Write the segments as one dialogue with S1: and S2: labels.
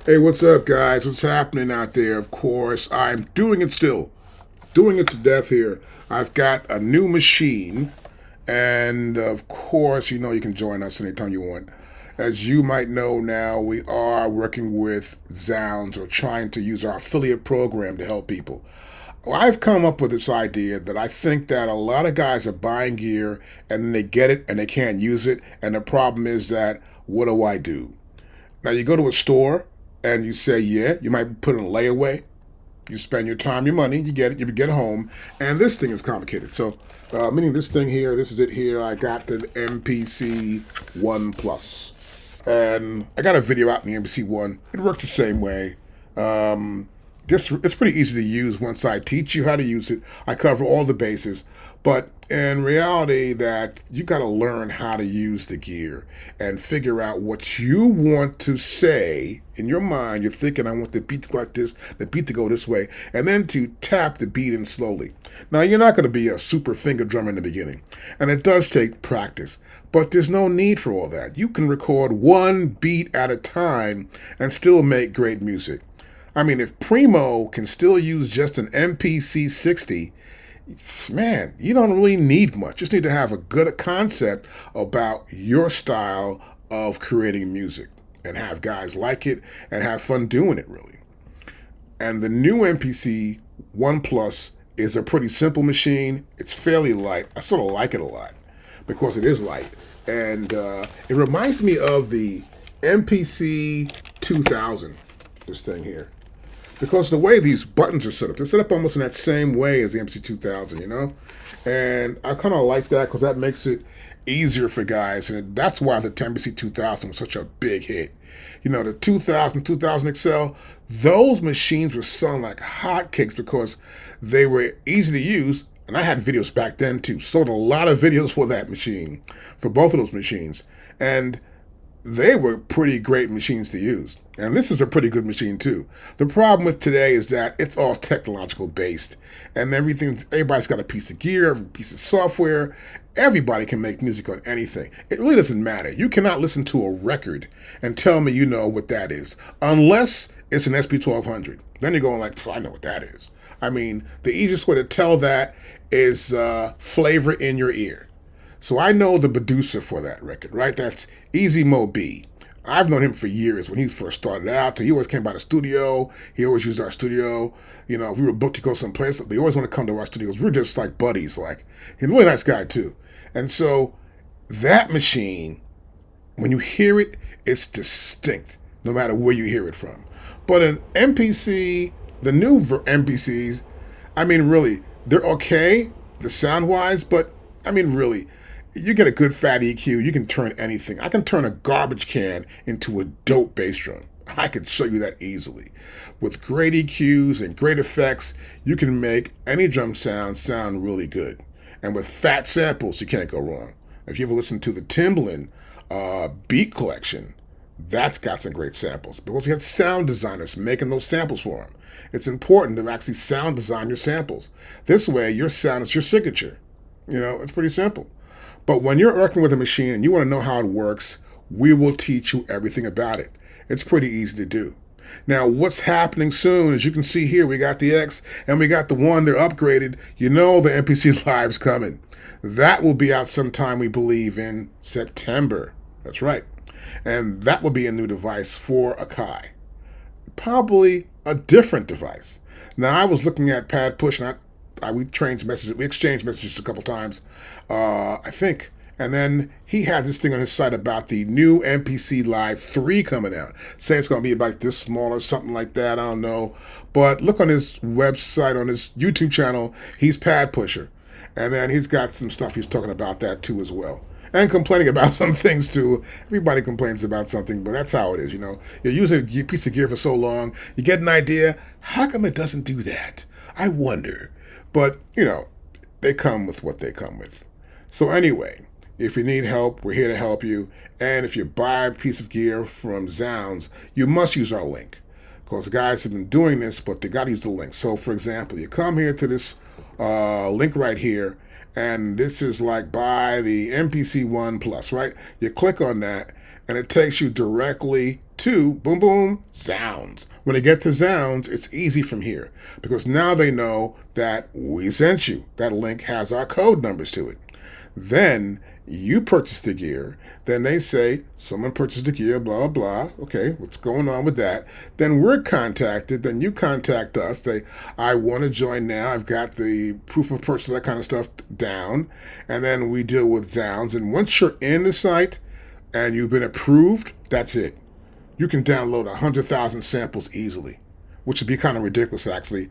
S1: Hey, what's up, guys? What's happening out there? Of course, I'm doing it still. Doing it to death here. I've got a new machine, and of course, you can join us anytime you want. As you might know now, we are working with Zounds or trying to use our affiliate program to help people. Well, I've come up with this idea that I think that a lot of guys are buying gear and then they get it and they can't use it. And the problem is that, what do I do? Now you go to a store and you say, yeah, you might put it in a layaway. You spend your time, your money, you get it, you get home, and this thing is complicated. So, meaning this thing here, this is it here. I got the MPC One Plus, and I got a video out in the MPC One. It works the same way. Just it's pretty easy to use once I teach you how to use it. I cover all the bases, but in reality, that you got to learn how to use the gear and figure out what you want to say in your mind. You're thinking, I want the beat to go like this, the beat to go this way, and then to tap the beat in slowly. Now, you're not going to be a super finger drummer in the beginning, and it does take practice, but there's no need for all that. You can record one beat at a time and still make great music. I mean, if Primo can still use just an MPC 60, man, you don't really need much. Just need to have a good concept about your style of creating music and have guys like it and have fun doing it, really. And the new MPC One Plus is a pretty simple machine. It's fairly light. I sort of like it a lot because it is light. And it reminds me of the MPC 2000, this thing here. Because the way these buttons are set up, they're set up almost in that same way as the MC 2000. And I kind of like that because that makes it easier for guys, and that's why the MC 2000 was such a big hit. The 2000 XL, those machines were selling like hotcakes because they were easy to use, and I had videos back then too. Sold a lot of videos for that machine, for both of those machines, and they were pretty great machines to use. And this is a pretty good machine too. The problem with today is that it's all technological based, and everybody's got a piece of gear, a piece of software. Everybody can make music on anything. It really doesn't matter. You cannot listen to a record and tell me you know what that is, unless it's an SP1200. Then you're going like, I know what that is. I mean, the easiest way to tell that is flavor in your ear. So I know the producer for that record, right? That's Easy Mo B. I've known him for years when he first started out. So he always came by the studio. He always used our studio. If we were booked to go someplace, they always want to come to our studios. We were just like buddies. Like, he's a really nice guy too. And so that machine, when you hear it, it's distinct, no matter where you hear it from. But an MPC, the new MPCs, I mean, really, they're okay, the sound wise, but I mean, really, you get a good fat EQ, you can turn anything. I can turn a garbage can into a dope bass drum. I can show you that easily. With great EQs and great effects, you can make any drum sound really good. And with fat samples, you can't go wrong. If you ever listen to the Timbaland beat collection, that's got some great samples because you had sound designers making those samples for him. It's important to actually sound design your samples. This way, your sound is your signature. It's pretty simple. But when you're working with a machine and you want to know how it works, we will teach you everything about it. It's pretty easy to do. Now, what's happening soon, as you can see here, we got the X and we got the One. They're upgraded. The MPC Live's coming. That will be out sometime, we believe, in September. That's right. And that will be a new device for Akai. Probably a different device. Now, I was looking at Pad Push, and we exchanged messages a couple times, I think. And then he had this thing on his site about the new MPC Live 3 coming out. Say it's going to be about this small or something like that. I don't know. But look on his website, on his YouTube channel. He's Pad Pusher. And then he's got some stuff he's talking about that too as well. And complaining about some things too. Everybody complains about something, but that's how it is, You're using a piece of gear for so long, you get an idea. How come it doesn't do that? I wonder. But, they come with what they come with. So anyway, if you need help, we're here to help you. And if you buy a piece of gear from Zounds, you must use our link. Because guys have been doing this, but they got to use the link. So, for example, you come here to this link right here, and this is like buy the MPC One Plus, right? You click on that, and it takes you directly to boom boom Zounds. When they get to Zounds, it's easy from here because now they know that we sent you. That link has our code numbers to it. Then you purchase the gear. Then they say, someone purchased the gear, blah, blah. Okay, what's going on with that? Then we're contacted. Then you contact us. Say, I want to join now. I've got the proof of purchase, that kind of stuff down. And then we deal with Zounds. And once you're in the site and you've been approved, that's it. You can download 100,000 samples easily, which would be kind of ridiculous, actually.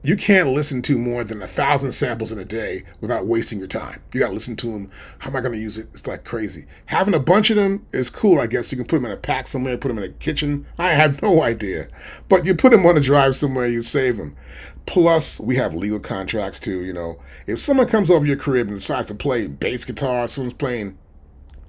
S1: You can't listen to more than 1,000 samples in a day without wasting your time. You got to listen to them. How am I going to use it? It's like crazy. Having a bunch of them is cool, I guess. You can put them in a pack somewhere, put them in a kitchen. I have no idea. But you put them on a drive somewhere, you save them. Plus, we have legal contracts too. You know, if someone comes over your crib and decides to play bass guitar, someone's playing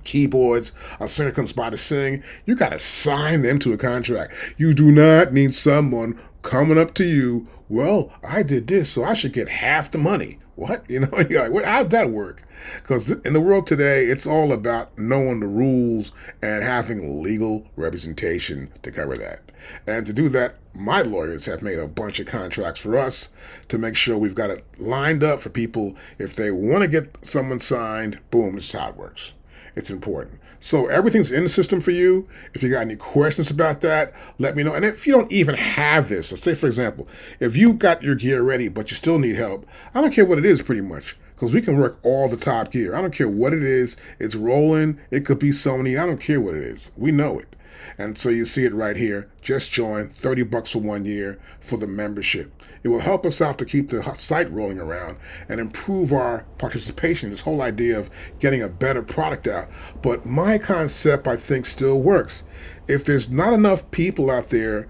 S1: keyboards, a singer comes by to sing, you got to sign them to a contract. You do not need someone coming up to you, well, I did this, so I should get half the money. What? You know, you're like, how'd that work? Because in the world today, it's all about knowing the rules and having legal representation to cover that. And to do that, my lawyers have made a bunch of contracts for us to make sure we've got it lined up for people. If they want to get someone signed, boom, this is how it works. It's important. So everything's in the system for you. If you got any questions about that, let me know. And if you don't even have this, let's say, for example, if you got your gear ready, but you still need help, I don't care what it is pretty much, because we can work all the top gear. I don't care what it is. It's rolling. It could be Sony. I don't care what it is. We know it. And so you see it right here. Just join, $30 for 1 year for the membership. It will help us out to keep the site rolling around and improve our participation, this whole idea of getting a better product out. But my concept, I think, still works. If there's not enough people out there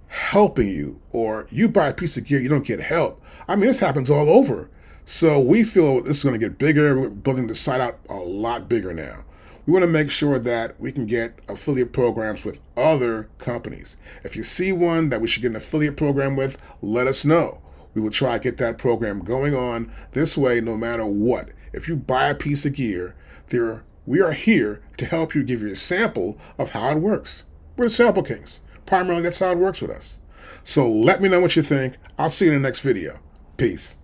S1: helping you, or you buy a piece of gear, you don't get help. I mean, this happens all over. So we feel this is going to get bigger. We're building the site out a lot bigger now. We want to make sure that we can get affiliate programs with other companies. If you see one that we should get an affiliate program with, let us know. We will try to get that program going on. This way, no matter what, if you buy a piece of gear, we are here to help you, give you a sample of how it works. We're the Sample Kings. Primarily, that's how it works with us. So let me know what you think. I'll see you in the next video. Peace.